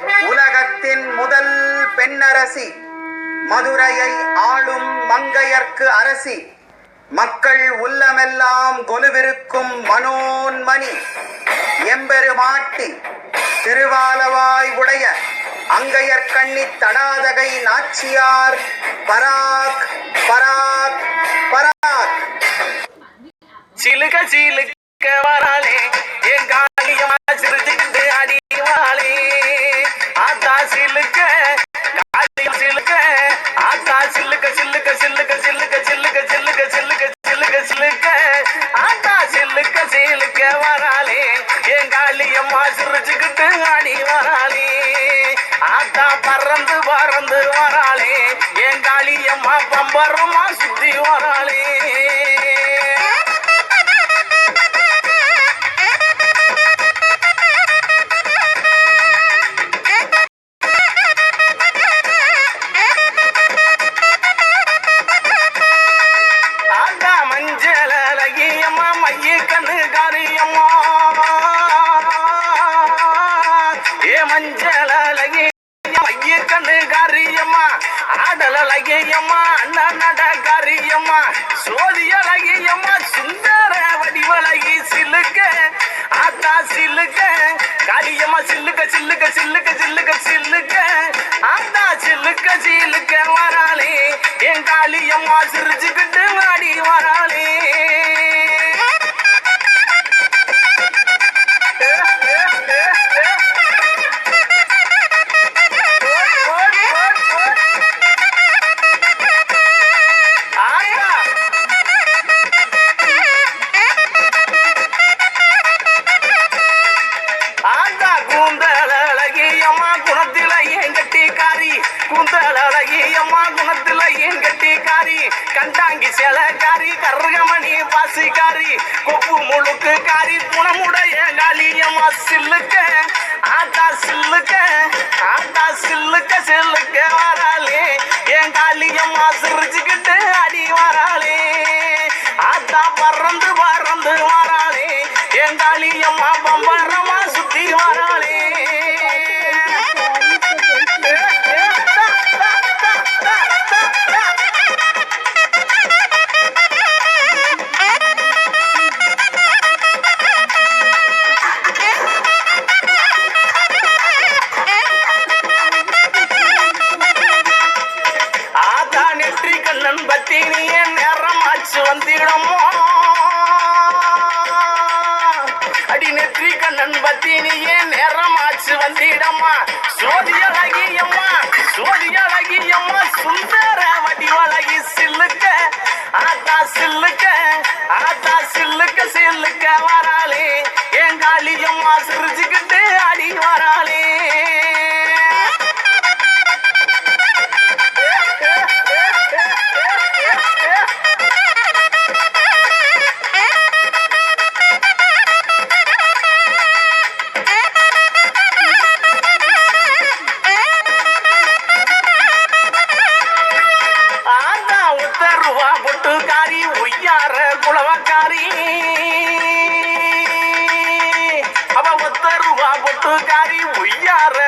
உலகத்தின் முதல் பெண்ணரசி, மதுரையை ஆளும் மங்கையர்க்கு அரசி, மக்கள் உள்ளமெல்லாம் கொலுவிருக்கும் மனோன்மணி, எம்பெருமாட்டி, திருவாலவாய் உடைய அங்கையர் கண்ணி தடாதகை நாச்சியார் பராக் பராக் பராக். சிலுக சிலுக்க வராளே என் காளியம்மா சிரிச்சுக்கிட்டு அடிவாளே, ஆத்தா சிலுக்க காளியம் சிலுக்க, ஆத்தா சிலுக்க சிலுக்க சிலுக்க சிலுக்க சிலுக்க சிலுக்க சிலுக்க சிலுக்க சிலுக்க, ஆத்தா சிலுக்க சிலுக்க வராளே என் காளியம்மா சிரிச்சுக்கிட்டு அடி வராளே, ஆத்தா பறந்து பறந்து வராளே என் காளியம்மா பம்பரமா சுத்தி வராளே. ஆடலகியம்மா அண்ணட காரியம்மா சோதியலகியம்மா சுந்தர வடிவலகி சிலுக்க, ஆத்தா சிலுக்க காரியம்மா சில்லுக்க சில்லுக்க சில்லுக்க சில்லுக்க சில்லுக்க, ஆத்தா சில்லுக்க சிலுக்க வராளே என் காளியம்மா சிரிச்சுக்கிட்டு ஆடி வராளே. குந்தலகியம்மா குணத்துல ஏன் கட்டிக்காரி, கண்டாங்கி சேலக்காரி, கருகமணி பாசிக்காரி, கொப்பு முழுக்கு காரி, குணமுடைய காளியம்மா சில்லுக்க, ஆத்தா சில்லுக்க, ஆத்தா சில்லுக்க சில்லுக்க வராளே என் காளியம்மா சிரிச்சுக்கிட்டு அடி வராளே, ஆத்தா பறந்து பறந்து வராளே என் காளியம்மா பம்பரமா சுத்தி வராளே. பத்தினியே நேரமாச்சு வந்திடமோ, அடி நெற்றி கண்ணன் பத்தினியே நேரமாச்சு வந்திடம்மா, சோதியலகியம்மா சோதியலகியம்மா சுந்தர வடிவலகி சில்லுக்க, ஆத்தா சில்லுக்க, ஆத்தா சில்லுக்க சில்லுக்க வராளே என் காளியம்மா சிரிச்சுக்கிட்டு அடி வராளே. பொட்டுக்காரி ஒய்யார குளவக்காரி, அவ 10 ரூபா பொட்டுக்காரி ஒய்யார